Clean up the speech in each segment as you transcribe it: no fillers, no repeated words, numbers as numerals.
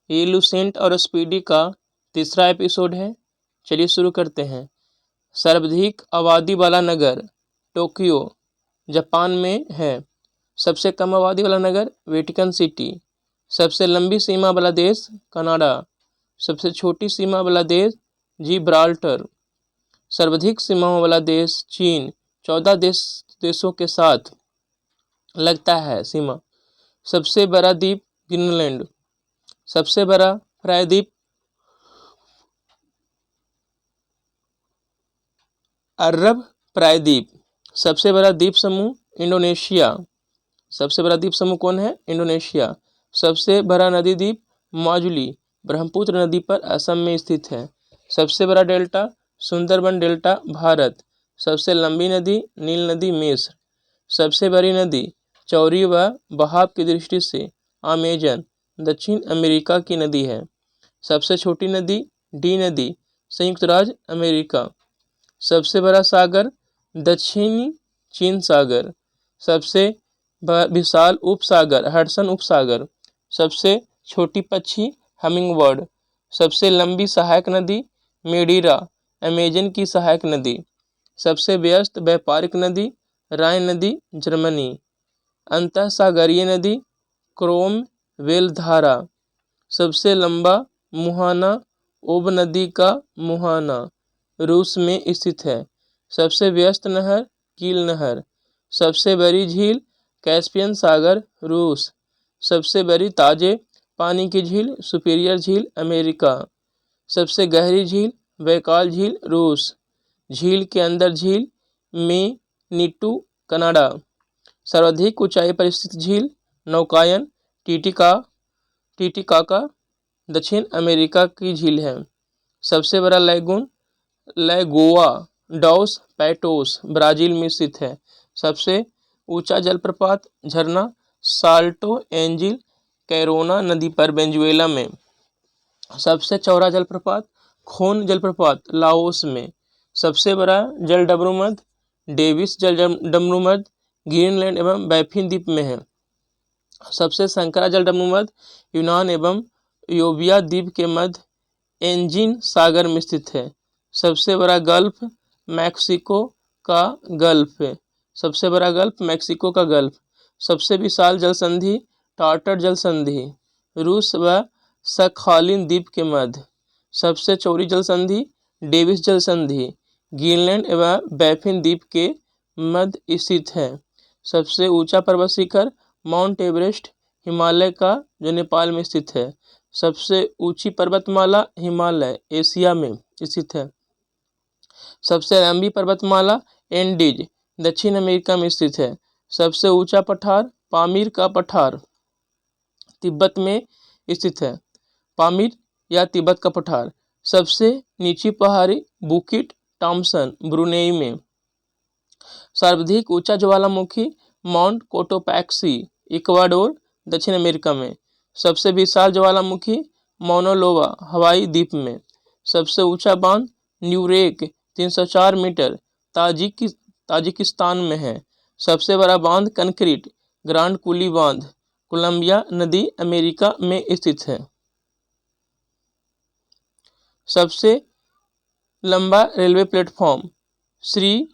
ये लूसेंट और स्पीडी का तीसरा एपिसोड है। चलिए शुरू करते हैं। सर्वाधिक आबादी वाला नगर टोक्यो जापान में है। सबसे कम आबादी वाला नगर वेटिकन सिटी। सबसे लंबी सीमा वाला देश कनाडा। सबसे छोटी सीमा वाला देश जिब्राल्टर। सर्वाधिक सीमाओं वाला देश चीन 14 देशों के साथ लगता है सीमा। सबसे बड़ा द्वीप ग्रीनलैंड। सबसे बड़ा प्रायद्वीप अरब प्रायद्वीप। सबसे बड़ा द्वीप समूह इंडोनेशिया। सबसे बड़ा द्वीप समूह कौन है? इंडोनेशिया। सबसे बड़ा नदी द्वीप माजुली ब्रह्मपुत्र नदी पर असम में स्थित है। सबसे बड़ा डेल्टा सुंदरबन डेल्टा भारत। सबसे लंबी नदी नील नदी मिस्र। सबसे बड़ी नदी चौड़ी व बहाव की दृष्टि से अमेजन दक्षिण अमेरिका की नदी है। सबसे छोटी नदी डी नदी संयुक्त राज्य अमेरिका। सबसे बड़ा सागर दक्षिणी चीन सागर। सबसे विशाल उपसागर हडसन उपसागर। सबसे छोटी पक्षी हमिंगबर्ड। सबसे लंबी सहायक नदी मेडीरा अमेजन की सहायक नदी। सबसे व्यस्त व्यापारिक नदी राइन नदी जर्मनी। अंतःसागरीय नदी क्रोम वेल धारा। सबसे लंबा मुहाना ओब नदी का मुहाना रूस में स्थित है। सबसे व्यस्त नहर कील नहर। सबसे बड़ी झील कैस्पियन सागर रूस। सबसे बड़ी ताजे पानी की झील सुपीरियर झील अमेरिका। सबसे गहरी झील बैकाल झील रूस। झील के अंदर झील में नीटू कनाडा। सर्वाधिक ऊंचाई पर स्थित झील नौकायन टीटिकाका दक्षिण अमेरिका की झील है। सबसे बड़ा लैगून लैगोआ डॉस पैटोस ब्राजील में स्थित है। सबसे ऊंचा जलप्रपात झरना साल्टो एंजिल कैरोना नदी पर वेनेजुएला में। सबसे चौड़ा जलप्रपात खोन जलप्रपात लाओस में। सबसे बड़ा जलडमरूमध डेविस जलडमरूमध ग्रीनलैंड एवं बैफिन द्वीप में है। सबसे संकरा जलडमरूमध यूनान एवं योबिया द्वीप के मध्य एंजिन सागर में स्थित है। सबसे बड़ा गल्फ मैक्सिको का गल्फ है। सबसे बड़ा गल्फ मैक्सिको का गल्फ। सबसे विशाल जलसंधि टार्टर जलसंधि रूस व सखालिन द्वीप के मध्य। सबसे चौड़ी जलसंधि डेविस जलसंधि ग्रीनलैंड एवं बैफिन द्वीप के मध्य स्थित है। सबसे ऊंचा पर्वत शिखर माउंट एवरेस्ट हिमालय का जो नेपाल में स्थित है। सबसे ऊंची पर्वतमाला हिमालय एशिया में स्थित है। सबसे लंबी पर्वतमाला एंडीज दक्षिण अमेरिका में स्थित है। सबसे ऊंचा पठार पामीर का पठार तिब्बत में स्थित है। पामीर या तिब्बत का पठार। सबसे नीची पहाड़ी बुकिट टॉमसन ब्रुनेई में। सर्वाधिक ऊंचा ज्वालामुखी माउंट कोटोपैक्सी इक्वाडोर दक्षिण अमेरिका में। सबसे विशाल ज्वालामुखी मौना लोआ हवाई द्वीप में। सबसे ऊंचा बांध न्यूरेक 304 मीटर ताजिकिस्तान में है। सबसे बड़ा बांध कंक्रीट ग्रांड कुली बांध कोलंबिया नदी अमेरिका में स्थित है। सबसे लंबा रेलवे प्लेटफॉर्म श्री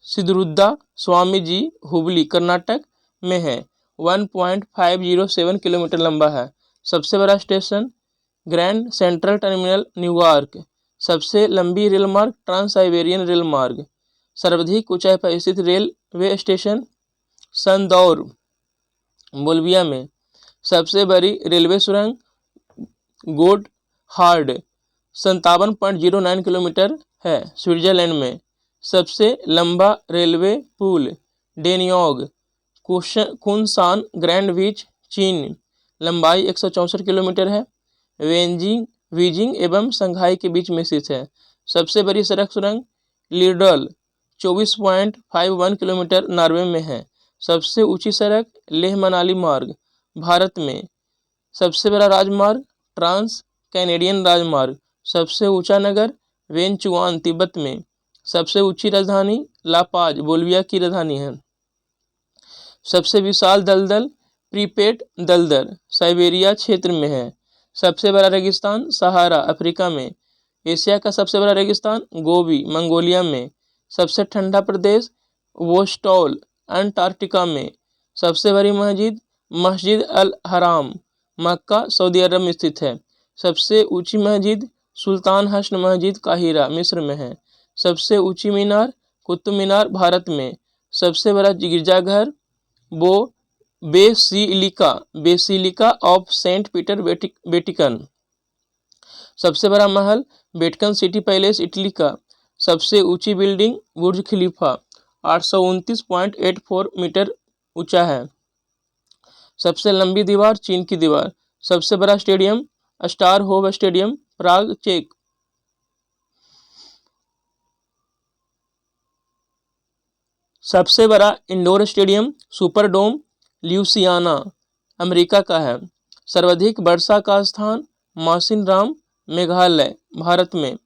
सिद्धरुद्धा स्वामी जी हुबली कर्नाटक में है। 1.507 किलोमीटर लंबा है। सबसे बड़ा station grand central terminal New York. सबसे लंबी रेल मार्ग ट्रांस साइबेरियन रेल मार्ग। सर्वाधिक ऊंचाई पर स्थित रेलवे स्टेशन संदौर बोल्विया में। सबसे बड़ी रेलवे सुरंग गोड हार्ड 57.09 किलोमीटर है स्विट्जरलैंड में। सबसे लंबा रेलवे पुल डेनियोग कुनसान ग्रैंड बीच चीन। लंबाई 164 किलोमीटर है। बीजिंग एवं शंघाई के बीच में स्थित है। सबसे बड़ी सड़क सुरंग लीडल 24.51 किलोमीटर नॉर्वे में है। सबसे ऊंची सड़क लेह मनाली मार्ग भारत में। सबसे बड़ा राजमार्ग ट्रांस कैनेडियन राजमार्ग। सबसे ऊंचा नगर वेनचुआन तिब्बत में। सबसे ऊंची राजधानी लापाज बोल्विया की राजधानी है। सबसे विशाल दलदल प्रीपेड दलदल साइबेरिया क्षेत्र में है। सबसे बड़ा रेगिस्तान सहारा अफ्रीका में। एशिया का सबसे बड़ा रेगिस्तान गोबी मंगोलिया में। सबसे ठंडा प्रदेश वोस्टोल अंटार्कटिका में। सबसे बड़ी मस्जिद मस्जिद अल हराम मक्का सऊदी अरब में स्थित है। सबसे ऊंची मस्जिद सुल्तान हसन मस्जिद काहिरा मिस्र में है। सबसे ऊंची मीनार कुतुब मीनार भारत में। सबसे बड़ा गिरजाघर वो basilica of Saint Peter Vatican. सबसे बड़ा महल वेटिकन सिटी पैलेस इटली का। सबसे ऊंची बिल्डिंग बुर्ज खलीफा 829.84 मीटर ऊंचा है। सबसे लंबी दीवार चीन की दीवार। सबसे बड़ा स्टेडियम स्टार होव स्टेडियम प्राग चेक। सबसे बड़ा indoor stadium Superdome Louisiana America का है। सर्वाधिक वर्षा का स्थान मासिनराम मेघालय भारत में।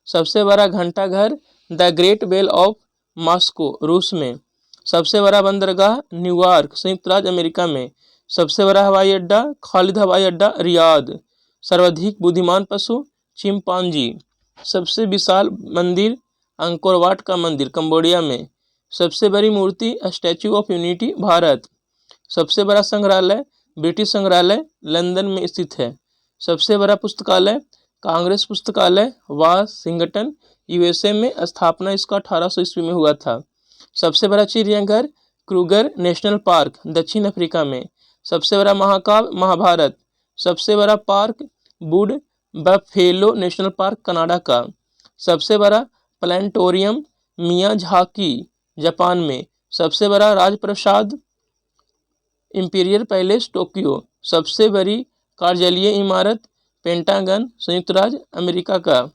सबसे बड़ा घंटाघर the great bell of Moscow रूस में। सबसे बड़ा बंदरगाह न्यूयॉर्क संयुक्त राज्य अमेरिका में। सबसे बड़ा हवाई अड्डा खालिद हवाई अड्डा रियाद। सर्वाधिक बुद्धिमान पशु चिंपांजी। सबसे विशाल मंदिर अंकोर वाट का मंदिर कंबोडिया में। सबसे बड़ी मूर्ति स्टैच्यू ऑफ यूनिटी भारत। सबसे बड़ा संग्रहालय ब्रिटिश संग्रहालय लंदन में स्थित है। सबसे बड़ा पुस्तकालय कांग्रेस पुस्तकालय वाशिंगटन यूएसए में। स्थापना इसका 1800 ईस्वी में हुआ था। सबसे बड़ा चिड़ियाघर क्रूगर नेशनल पार्क दक्षिण अफ्रीका में। सबसे बड़ा महाकाव्य महाभारत। सबसे बड़ा park would buffalo national park Canada का। सबसे बड़ा प्लानिटोरियम मियाझाकी जापान में। सबसे बड़ा राजप्रासाद इंपीरियल पैलेस टोक्यो। सबसे बड़ी कार्यालयीय इमारत पेंटागन संयुक्त राज्य अमेरिका का।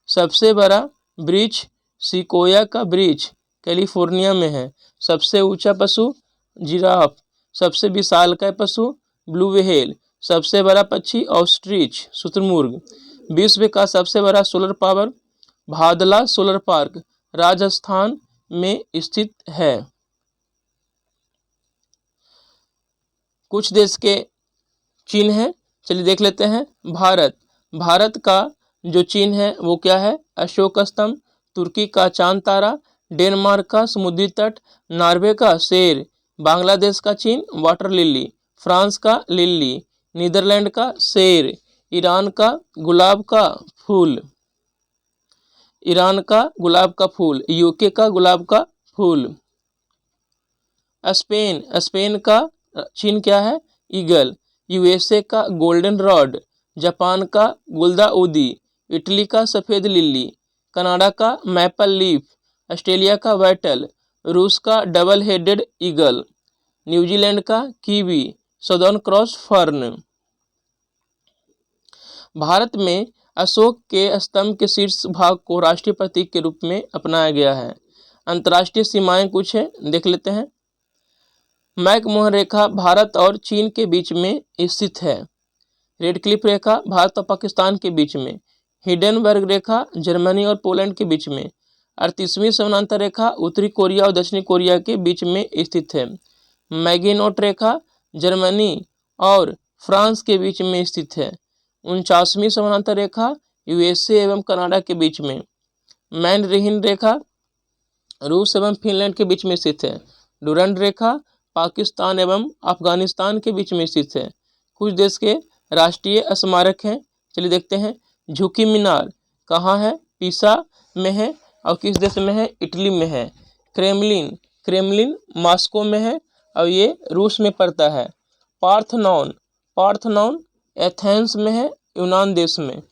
सबसे बड़ा ब्रिज सिकोया का ब्रिज कैलिफोर्निया में है। सबसे ऊंचा पशु जिराफ। सबसे विशालकाय पशु ब्लू व्हेल। सबसे बड़ा पक्षी ऑस्ट्रिच शुतुरमुर्ग। विश्व का सबसे बड़ा solar power Bhadla solar park Rajasthan में स्थित है। कुछ देश के चिन्ह है, चलिए देख लेते हैं। भारत का जो चिन्ह है वो क्या है? अशोक स्तंभ। तुर्की का चांद तारा। डेनमार्क का समुद्री तट। नॉर्वे का शेर। बांग्लादेश का चिन्ह वाटर लिली। फ्रांस का लिली। नीदरलैंड का शेर। ईरान का गुलाब का फूल। यूके का गुलाब का फूल। स्पेन का चिन्ह क्या है? ईगल। यूएसए का गोल्डन रॉड। जापान का गुलदाउदी। इटली का सफ़ेद लिली। कनाडा का मैपल लीफ। ऑस्ट्रेलिया का वाइटल। रूस का डबल हेडेड ईगल। न्यूजीलैंड का kiwi. Southern cross fern. Bharat में अशोक के स्तंभ के शीर्ष भाग को राष्ट्रीय प्रतीक के रूप में अपनाया गया है। अंतर्राष्ट्रीय सीमाएं कुछ है, देख लेते हैं। मैकमोहन रेखा भारत और चीन के बीच में स्थित है। रेड क्लिफ रेखा भारत और पाकिस्तान के बीच में। हिडेनबर्ग रेखा जर्मनी और पोलैंड के बीच में। 38वीं समानांतर रेखा उत्तरी कोरिया और दक्षिणी कोरिया के बीच में स्थित है। मैगिनोट रेखा जर्मनी और फ्रांस के बीच में स्थित है। 49वीं समानांतर रेखा यूएसए एवं कनाडा के बीच में। मैनरिहिन रेखा रूस एवं फिनलैंड के बीच में स्थित है। डुरंड रेखा पाकिस्तान एवं अफगानिस्तान के बीच में स्थित है। कुछ देश के राष्ट्रीय स्मारक हैं, चलिए देखते हैं। झुकी मीनार कहाँ है? पिसा में है। और किस देश में है? इटली में है। क्रेमलिन मॉस्को में है और ये रूस में पड़ता है। पार्थनॉन एथेंस में है, यूनान देश में।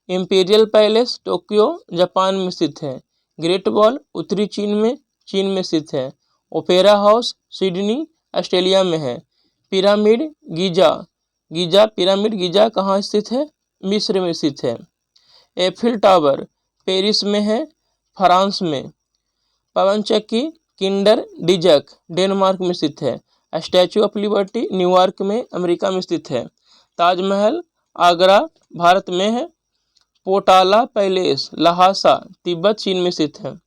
इंपीरियल पैलेस टोक्यो जापान में स्थित है। ग्रेट वॉल उत्तरी चीन में स्थित है। ओपेरा हाउस सिडनी ऑस्ट्रेलिया में है। पिरामिड गीजा कहाँ स्थित है? मिस्र में स्थित है। एफिल टावर पेरिस में है, फ्रांस में। पवन चक्की किंडर डिजक डेनमार्क में स्थित है। स्टैचू ऑफ लिबर्टी न्यूयॉर्क में अमेरिका में स्थित है। ताजमहल आगरा भारत में है। पोटाला पैलेस लहासा तिब्बत चीन में स्थित है।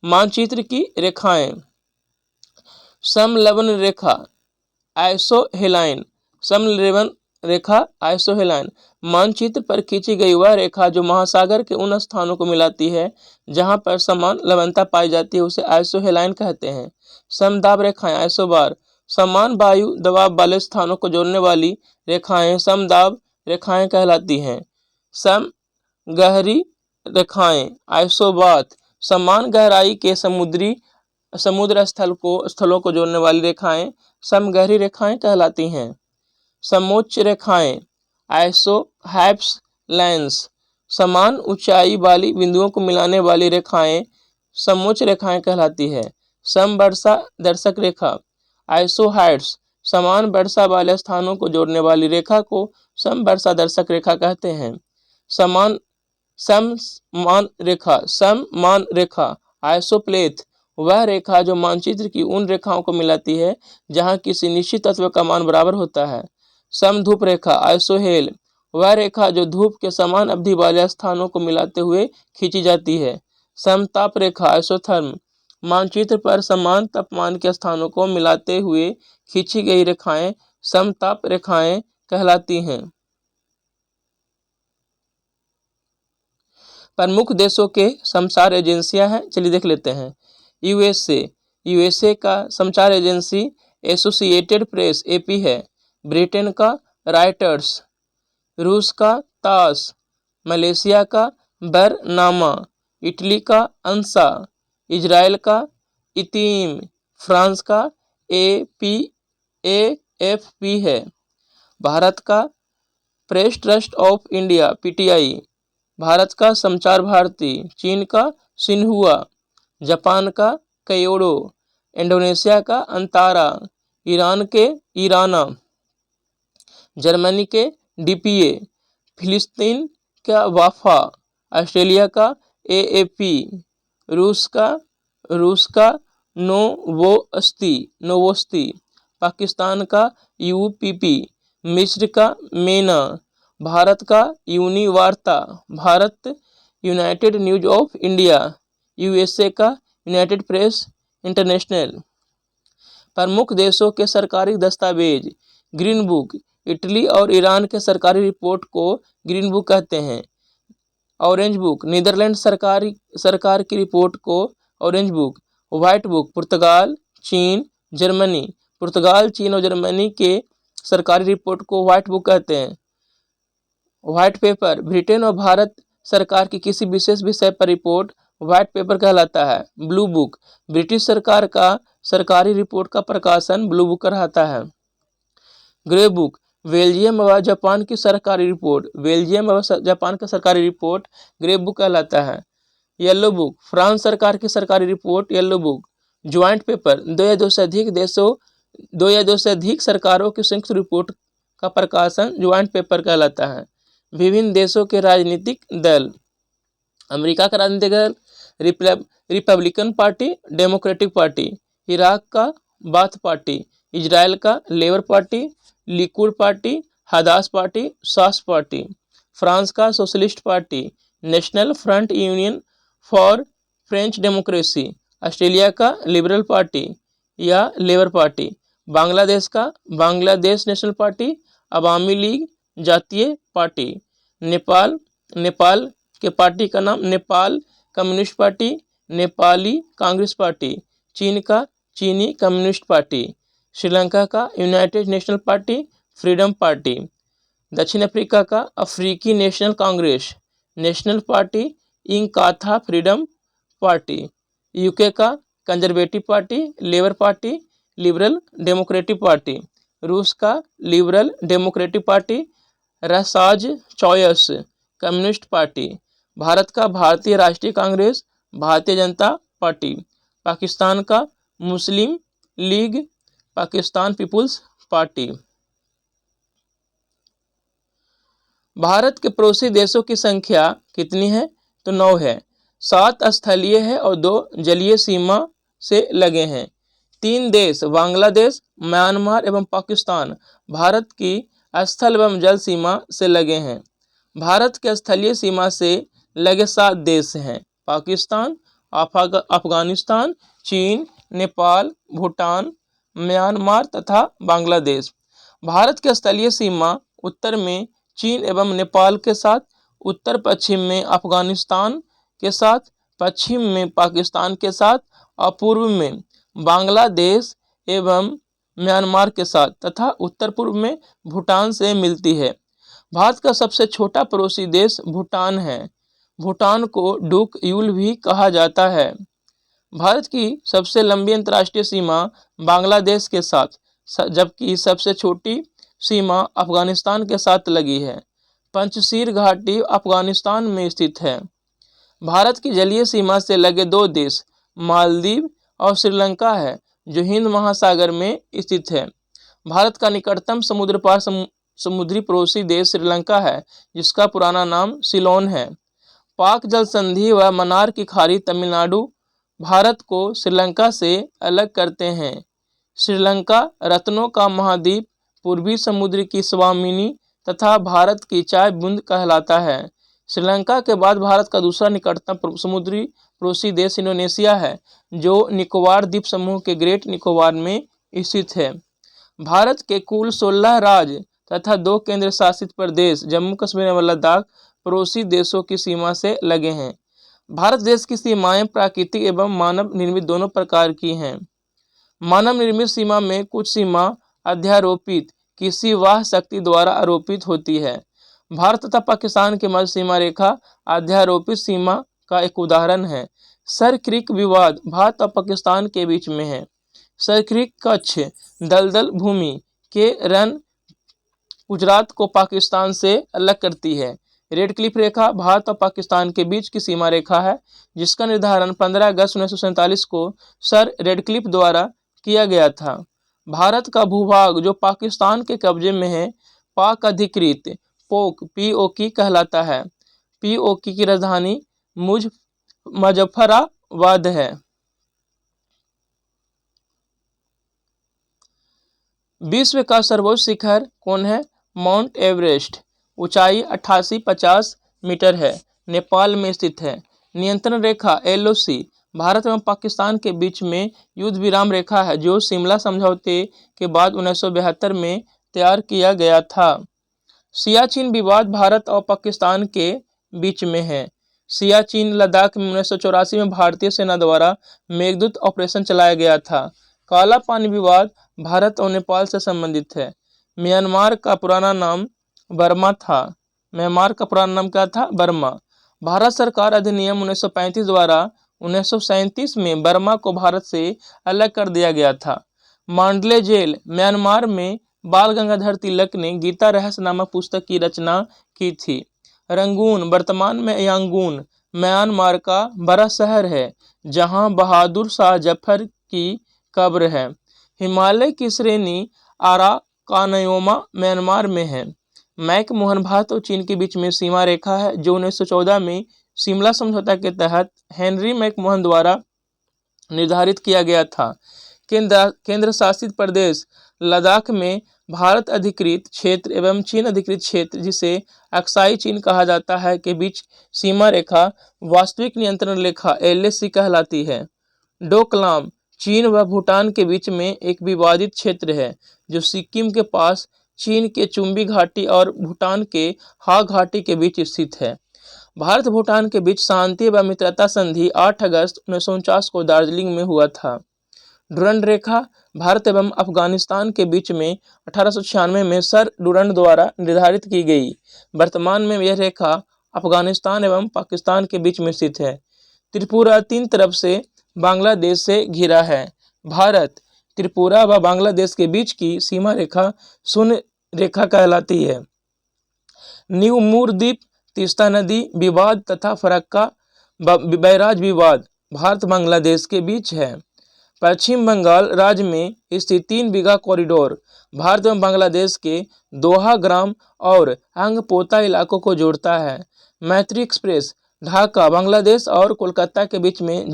मानचित्र की रेखाएं समलवन रेखा आइसोहेलाइन समलवन रेखा आइसोहेलाइन, मानचित्र पर खींची गई वह रेखा जो महासागर के उन स्थानों को मिलाती है जहां पर समान लवणता पाई जाती है उसे आइसोहेलाइन कहते हैं। समदाब रेखाएं आइसोबार, समान वायु दबाव वाले स्थानों को जोड़ने वाली रेखाएं समदाब रेखाएं कहलाती हैं। सम गहरी रेखाएं आइसोबाथ, समान गहराई के समुद्र स्थलों को जोड़ने वाली रेखाएं समगहरी रेखाएं कहलाती हैं। समोच्च रेखाएं आइसोहैप्स लाइन्स, समान ऊंचाई वाली बिंदुओं को मिलाने वाली रेखाएं समोच्च रेखाएं कहलाती है। समवर्षा दर्शक रेखा आइसोहाइड्स, समान वर्षा वाले स्थानों को जोड़ने वाली रेखा को समवर्षा दर्शक रेखा कहते हैं। सममान रेखा आइसोप्लेथ, वह रेखा जो मानचित्र की उन रेखाओं को मिलाती है जहां किसी निश्चित तत्व का मान बराबर होता है। समधूप रेखा आइसोहेल, वह रेखा जो धूप के समान अवधि वाले स्थानों को मिलाते हुए खींची जाती है। समताप रेखा आइसोथर्म, मानचित्र पर समान तापमान के स्थानों को मिलाते हुए खींची गई रेखाएं समताप रेखाएं कहलाती हैं। प्रमुख देशों के समाचार एजेंसियां हैं, चलिए देख लेते हैं। यूएसए का समाचार एजेंसी एसोसिएटेड प्रेस एपी है। ब्रिटेन का राइटर्स, रूस का तास, मलेशिया का बरनामा, इटली का अंसा, इजराइल का इतीम, फ्रांस का एएफपी है। भारत का press trust of India PTI, Bharat का समाचार भारती, चीन का सिन्हुआ, जापान का कयोडो, इंडोनेशिया का अंतारा, ईरान के ईराना, जर्मनी के डीपीए, फिलिस्तीन का वाफा, ऑस्ट्रेलिया का एएपी, रूस का नोवोस्ती, पाकिस्तान का यूपीपी, मिस्र का मेना, भारत का Univarta, Bharat United News of India, USA का यूनाइटेड प्रेस इंटरनेशनल। प्रमुख देशों के सरकारी दस्तावेज ग्रीन बुक, इटली और ईरान के सरकारी रिपोर्ट को ग्रीन बुक कहते हैं। ऑरेंज बुक, नीदरलैंड सरकार की रिपोर्ट को ऑरेंज बुक। व्हाइट बुक, पुर्तगाल, चीन, जर्मनी, पुर्तगाल, चीन और जर्मनी के सरकारी रिपोर्ट को व्हाइट बुक कहते हैं। व्हाइट पेपर, ब्रिटेन और भारत सरकार की किसी विशेष विषय पर रिपोर्ट व्हाइट पेपर कहलाता है। ब्लू बुक, ब्रिटिश सरकार का सरकारी रिपोर्ट का प्रकाशन ब्लू बुक कहलाता है। ग्रे बुक, बेल्जियम व जापान की सरकारी रिपोर्ट, बेल्जियम व जापान का सरकारी रिपोर्ट ग्रे बुक कहलाता है। येलो बुक, फ्रांस सरकार की सरकारी report yellow book. Joint paper, दो या दो से अधिक सरकारों की संयुक्त रिपोर्ट का प्रकाशन ज्वाइंट पेपर कहलाता है। विभिन्न देशों के राजनीतिक दल, अमेरिका का राजनीतिक दल Republican party, democratic party, Iraq का बाथ पार्टी, इजराइल का labour party, Likud party, Hadash party, सास पार्टी, फ्रांस का socialist party, national front union for French democracy, Australia का लिबरल पार्टी या लेबर पार्टी, बांग्लादेश का बांग्लादेश नेशनल पार्टी, अवामी league जातीय party, Nepal के party का नाम Nepal communist party, Nepali Congress party, चीन का चीनी कम्युनिस्ट पार्टी, श्रीलंका का United national party freedom party, दक्षिण अफ्रीका का अफ्रीकी National Congress National Party Inkatha Freedom Party, UK का Conservative Party Labour Party Liberal Democratic Party, रूस का Liberal Democratic Party Russia's choice Communist Party, Bharat का भारतीय राष्ट्रीय कांग्रेस भारतीय जनता पार्टी, पाकिस्तान का Muslim League Pakistan Peoples Party. Bharat के पड़ोसी देशों की संख्या कितनी है? तो 9 है। 7 स्थलीय है और 2 जलीय सीमा से लगे हैं। 3 देश बांग्लादेश, म्यांमार एवं पाकिस्तान भारत की स्थल एवं जल सीमा से लगे हैं। भारत के स्थलीय सीमा से लगे 7 देश हैं: पाकिस्तान, अफगानिस्तान, चीन, नेपाल, भूटान, म्यांमार तथा बांग्लादेश। भारत की स्थलीय सीमा उत्तर में चीन एवं नेपाल के साथ, उत्तर पश्चिम में अफगानिस्तान के साथ, पश्चिम में पाकिस्तान के साथ और पूर्व में बांग्लादेश एवं म्यांमार के साथ तथा उत्तर पूर्व में भूटान से मिलती है। भारत का सबसे छोटा पड़ोसी देश भूटान है। भूटान को डुक यूल भी कहा जाता है। भारत की सबसे लंबी अंतर्राष्ट्रीय सीमा बांग्लादेश के साथ, जबकि सबसे छोटी सीमा अफगानिस्तान के साथ लगी है। पंचशील घाटी अफगानिस्तान में स्थित है। भारत की जलीय सीमा से लगे दो देश मालदीव और श्रीलंका है, जो हिंद महासागर में स्थित है। भारत का निकटतम समुद्र पार समुद्री पड़ोसी देश श्रीलंका है, जिसका पुराना नाम सिलोन है। पाक जल संधि व मन्नार की खाड़ी तमिलनाडु भारत को श्रीलंका से अलग करते हैं। श्रीलंका रत्नों का महाद्वीप, पूर्वी समुद्र की स्वामिनी तथा भारत की चाय बूंद कहलाता है। श्रीलंका के बाद भारत का दूसरा निकटतम समुद्री पड़ोसी देश इंडोनेशिया है, जो निकोबार द्वीप समूह के ग्रेट निकोबार में स्थित है। भारत के कुल 16 राज्य तथा 2 केंद्र शासित प्रदेश जम्मू कश्मीर और लद्दाख पड़ोसी देशों की सीमा से लगे हैं। भारत देश की सीमाएं प्राकृतिक एवं मानव निर्मित दोनों प्रकार की हैं। मानव निर्मित सीमा में कुछ सीमा अध्यारोपित किसी वाह शक्ति द्वारा आरोपित होती है। भारत तथा पाकिस्तान के मध्य सीमा रेखा अध्यारोपित सीमा का एक उदाहरण है। सर क्रीक विवाद भारत और पाकिस्तान के बीच में है। सर क्रीक कच्छ दलदल भूमि के रन गुजरात को पाकिस्तान से अलग करती है। रेड क्लिफ रेखा भारत और पाकिस्तान के बीच की सीमा रेखा है, जिसका निर्धारण 15 अगस्त 1947 को सर रेडक्लिफ द्वारा किया गया था। भारत का भूभाग जो पाकिस्तान के कब्जे में है, पाक अधिकृत पोक POK कहलाता है। POK की राजधानी मुजफ्फराबाद है। विश्व का सर्वोच्च शिखर कौन है? Mount Everest. ऊंचाई 8850 मीटर है। नेपाल में स्थित है। नियंत्रण रेखा LOC भारत एवं पाकिस्तान के बीच में युद्ध विराम रेखा है, जो शिमला समझौते के बाद 1972 में तैयार किया गया था। सियाचिन विवाद भारत और पाकिस्तान के बीच में है। सियाचिन लद्दाख में 1984 में भारतीय सेना द्वारा मेघदूत ऑपरेशन चलाया गया था। काला पानी विवाद भारत और नेपाल से संबंधित है। म्यांमार का पुराना नाम बर्मा था। म्यांमार का पुराना नाम क्या था? बर्मा। भारत सरकार अधिनियम 1935 द्वारा 1937 में बर्मा को भारत से अलग कर दिया गया था। मांडले जेल म्यांमार में बाल गंगाधर तिलक ने गीता रहस्य नामक पुस्तक की रचना की थी। रंगून वर्तमान में यांगून म्यांमार का बड़ा शहर है, जहां बहादुर शाह जफर की कब्र है। हिमालय की श्रेणी आराकानयोमा म्यांमार में है। मैक मोहन भारत और चीन के बीच में सीमा रेखा है, जो 1914 में शिमला समझौता के तहत हेनरी मैकमोहन द्वारा निर्धारित किया गया था। केंद्र शासित प्रदेश लद्दाख में भारत अधिकृत क्षेत्र एवं चीन अधिकृत क्षेत्र, जिसे अक्साई चीन कहा जाता है, के बीच सीमा रेखा वास्तविक नियंत्रण रेखा LAC कहलाती है। डोकलाम चीन व भूटान के बीच में एक विवादित क्षेत्र है, जो सिक्किम के पास चीन के चुम्बी घाटी और भूटान के हा घाटी के बीच स्थित है। भारत भूटान के बीच शांति व मित्रता संधि 8 अगस्त 1949 को दार्जिलिंग में हुआ था। डुरंड रेखा भारत एवं अफगानिस्तान के बीच में 1896 में सर डुरंड द्वारा निर्धारित की गई। वर्तमान में यह रेखा अफगानिस्तान एवं पाकिस्तान के बीच में स्थित है। त्रिपुरा 3 तरफ से बांग्लादेश से घिरा है। भारत त्रिपुरा व बांग्लादेश के बीच की सीमा रेखा शून्य रेखा कहलाती है। न्यू मूर द्वीप, तीस्ता नदी विवाद तथा फरक्का बैराज विवाद भारत बांग्लादेश के बीच है। पश्चिम बंगाल राज्य में स्थित 3 बीघा कॉरिडोर भारत एवं बांग्लादेश के दोहा ग्राम और अंगपोता इलाकों को जोड़ता है। मैत्री एक्सप्रेस ढाका बांग्लादेश और कोलकाता के बीच में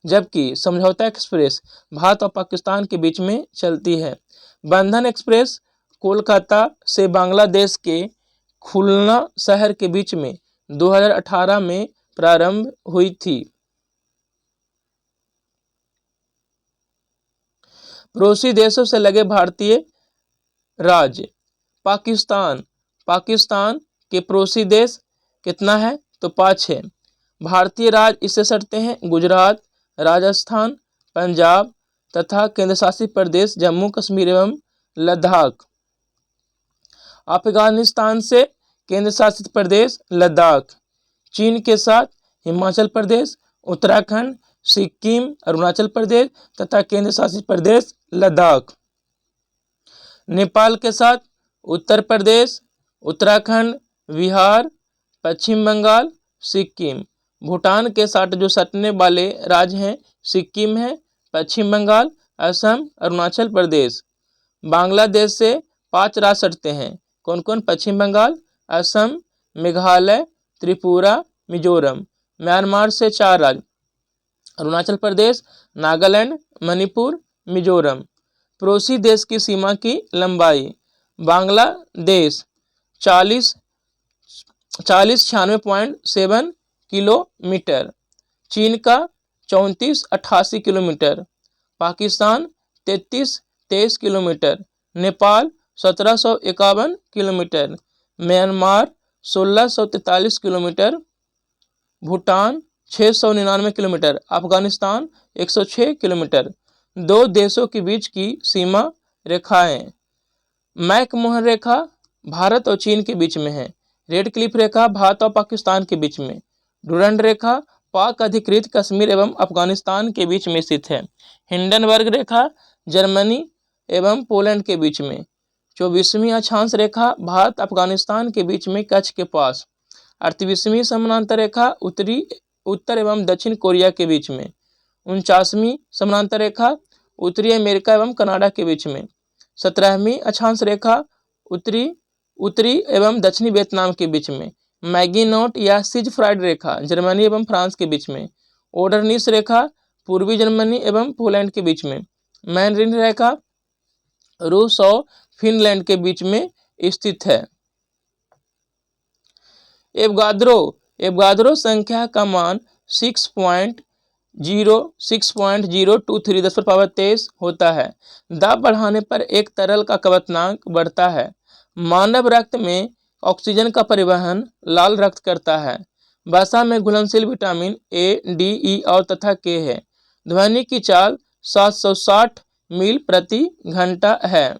जबकि समझौता एक्सप्रेस भारत और पाकिस्तान के बीच में चलती है। बंधन एक्सप्रेस कोलकाता से बांग्लादेश के खुलना शहर के बीच में 2018 में प्रारंभ हुई थी। पड़ोसी देशों से लगे भारतीय राज्य पाकिस्तान, पाकिस्तान के पड़ोसी देश कितना है तो 5 है। भारतीय राज्य इससे सटते हैं गुजरात, राजस्थान, पंजाब तथा केंद्र शासित प्रदेश जम्मू कश्मीर एवं लद्दाख। अफगानिस्तान से केंद्र शासित प्रदेश लद्दाख। चीन के साथ हिमाचल प्रदेश, उत्तराखंड, सिक्किम, अरुणाचल प्रदेश तथा केंद्र शासित प्रदेश लद्दाख। नेपाल के साथ उत्तर प्रदेश, उत्तराखंड, बिहार, पश्चिम बंगाल, सिक्किम। भूटान के साथ जो सटने वाले राज्य हैं सिक्किम है, पश्चिम बंगाल, असम, अरुणाचल प्रदेश। बांग्लादेश से 5 राज्य सटते हैं, कौन कौन? पश्चिम बंगाल, असम, मेघालय, त्रिपुरा, मिजोरम। म्यांमार से 4 राज्य, अरुणाचल प्रदेश, नागालैंड, मणिपुर, मिजोरम। पड़ोसी देश की सीमा की लंबाई, बांग्लादेश 96.7 किलोमीटर, चीन का 3488 kilometre, Pakistan 3323 kilometre, Nepal 1751 kilometre, Myanmar 1643 kilometre, Bhutan 699 kilometre, Afghanistan 106 kilometre. 2 देशों के बीच की सीमा रेखाएं, मैकमोहन रेखा भारत और चीन के बीच में है, रेड क्लिफ रेखा भारत और पाकिस्तान के बीच में, डुरंड रेखा पाक अधिकृत कश्मीर एवं अफगानिस्तान के बीच में स्थित है, हिंडनबर्ग रेखा जर्मनी एवं पोलैंड के बीच में, 24वीं अक्षांश रेखा भारत अफगानिस्तान के बीच में कच्छ के पास, 38वीं समानांतर रेखा उत्तर एवं दक्षिण कोरिया के बीच में, 49वीं समानांतर रेखा उत्तरी अमेरिका एवं कनाडा के बीच में, 17वीं अक्षांश रेखा उत्तरी एवं दक्षिणी वियतनाम के बीच में, मैगिनोट या सिजफ्राइड रेखा जर्मनी एवं फ्रांस के बीच में, ओडरनिस रेखा पूर्वी जर्मनी एवं पोलैंड के बीच में, मैनरिन रेखा रूस और फिनलैंड के बीच में स्थित है। एवोगाद्रो संख्या का मान 6.023 10⁻23 होता है। दाब बढ़ाने पर एक तरल का क्वथनांक बढ़ता है। मानव रक्त में ऑक्सीजन का परिवहन लाल रक्त करता है। वसा में घुलनशील विटामिन ए, डी, ई और तथा के है। ध्वनि की चाल 760 मील प्रति घंटा है।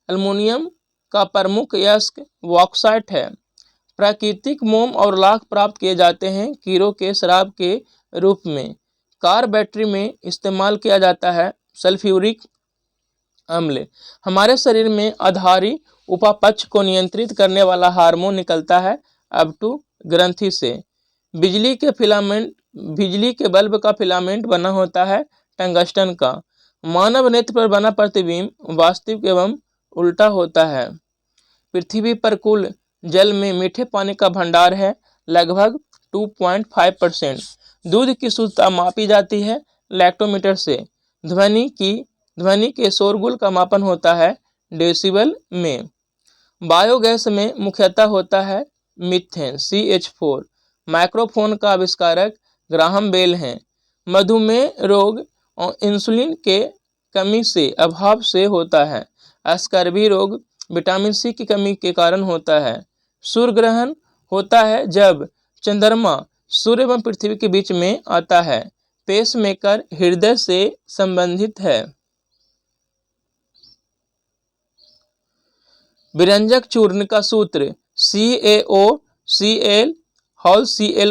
एल्युमिनियम का प्रमुख अयस्क बॉक्साइट है। प्राकृतिक मोम और लाख प्राप्त किए जाते हैं कीड़ों के शराब के रूप में। कार बैटरी में इस्तेमाल किया जाता है सल्फ्यूरिक अम्ल। हमारे शरीर में आधारी उपापचय को नियंत्रित करने वाला हार्मोन निकलता है अबटू ग्रंथि से। बिजली के बल्ब का फिलामेंट बना होता है टंगस्टन का। मानव नेत्र पर बना प्रतिबिंब वास्तविक एवं उल्टा होता है। पृथ्वी पर कुल जल में मीठे पानी का भंडार है लगभग 2.5%। दूध की शुद्धता मापी जाती है लैक्टोमीटर से। ध्वनि के शोरगुल का मापन होता है डेसिबल में। बायोगैस में मुख्यतः होता है मीथेन CH4। माइक्रोफोन का आविष्कारक ग्राहम बेल हैं। मधुमेह रोग और इंसुलिन के कमी से अभाव से होता है। स्कर्वी रोग विटामिन सी की कमी के कारण होता है। सूर्य ग्रहण होता है जब चंद्रमा सूर्य एवं पृथ्वी के बीच में आता है। पेसमेकर हृदय से संबंधित है। विरंजक चूर्ण का सूत्र CaOCl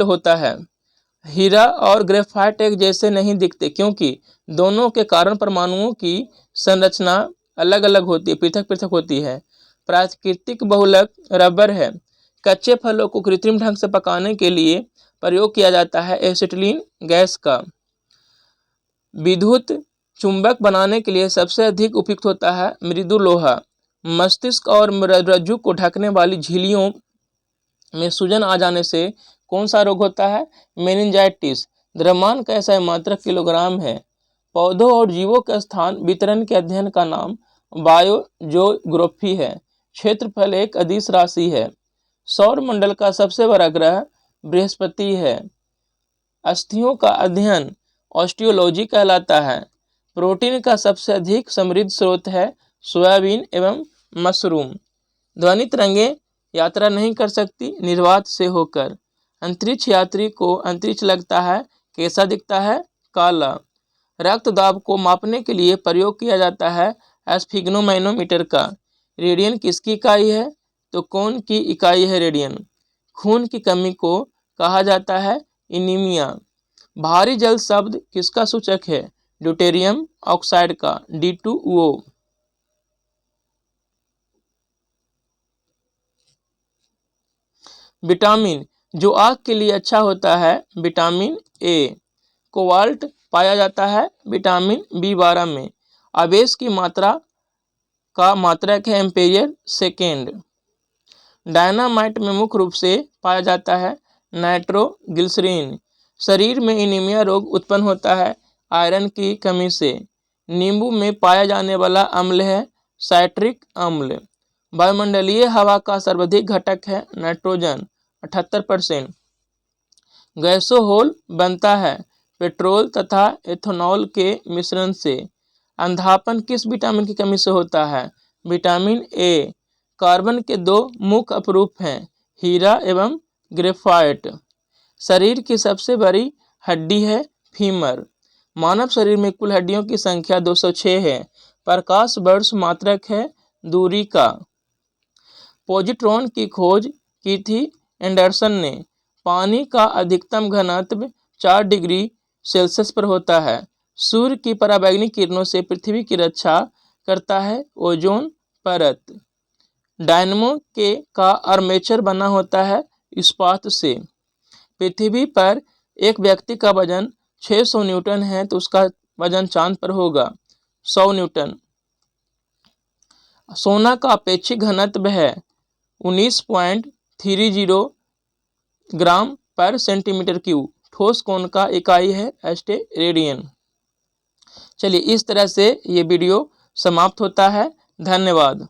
होता है। हीरा और ग्रेफाइट एक जैसे नहीं दिखते क्योंकि दोनों के कारण परमाणुओं की संरचना अलग अलग होती है, पृथक पृथक होती है। प्राकृतिक बहुलक रबर है। कच्चे फलों को कृत्रिम ढंग से पकाने के लिए प्रयोग किया जाता है एसिटिलीन गैस का। विद्युत चुंबक बनाने के लिए सबसे अधिक उपयुक्त होता है मृदु लोहा। मस्तिष्क और रज्जु को ढकने वाली झिल्लियों में सूजन आ जाने से कौन सा रोग होता है? मेनिंजाइटिस। द्रव्यमान का ऐसा मात्रक किलोग्राम है। पौधों और जीवों के स्थान वितरण के अध्ययन का नाम बायोजियोग्राफी है। क्षेत्रफल एक अदिश राशि है। सौर मंडल का सबसे बड़ा ग्रह बृहस्पति है। अस्थियों का अध्ययन ऑस्टियोलॉजी कहलाता है। प्रोटीन का सबसे अधिक समृद्ध स्रोत है सोयाबीन एवं मशरूम। ध्वनि तरंगें यात्रा नहीं कर सकती निर्वात से होकर। अंतरिक्ष यात्री को अंतरिक्ष लगता है, कैसा दिखता है? काला। रक्त दाब को मापने के लिए प्रयोग किया जाता है स्फिग्नोमैनोमीटर का। रेडियन किसकी इकाई है? तो कौन की इकाई है रेडियन? खून की कमी को कहा जाता है एनीमिया। भारी जल शब्द किसका सूचक है? ड्यूटेरियम ऑक्साइड का, D2O। विटामिन जो आँख के लिए अच्छा होता है, विटामिन ए। कोबाल्ट पाया जाता है विटामिन B12 में। आवेश की मात्रा का मात्रक है एम्पेयर सेकेंड। डायनामाइट में मुख्य रूप से पाया जाता है नाइट्रोग्लिसरीन। शरीर में एनीमिया रोग उत्पन्न होता है आयरन की कमी से। नींबू में पाया जाने वाला अम्ल है साइट्रिक अम्ल। वायुमंडलीय हवा का सर्वाधिक घटक है नाइट्रोजन 78%। गैसोहोल बनता है पेट्रोल तथा एथेनॉल के मिश्रण से। अंधापन किस विटामिन की कमी से होता है? Vitamin A. कार्बन के दो मुख्य अपरूप हैं, हीरा एवं ग्रेफाइट। शरीर की सबसे बड़ी हड्डी है फीमर। मानव शरीर में कुल हड्डियों की संख्या 206 है। प्रकाश वर्ष मात्रक है दूरी का। पॉजिट्रॉन की खोज की थी एंडरसन ने। पानी का अधिकतम घनत्व 4 डिग्री सेल्सियस पर होता है। सूर्य की पराबैंगनी किरणों से पृथ्वी की रक्षा करता है ओजोन परत। डायनमो का आर्मेचर बना होता है इस्पात से। पृथ्वी पर एक व्यक्ति का वजन 600 न्यूटन है तो उसका वजन चांद पर होगा 100 न्यूटन। सोना का अपेक्षित घनत्व है 19.30 ग्राम पर सेंटीमीटर क्यूब। ठोस कोण का इकाई है रेडियन। चलिए इस तरह से ये वीडियो समाप्त होता है। धन्यवाद।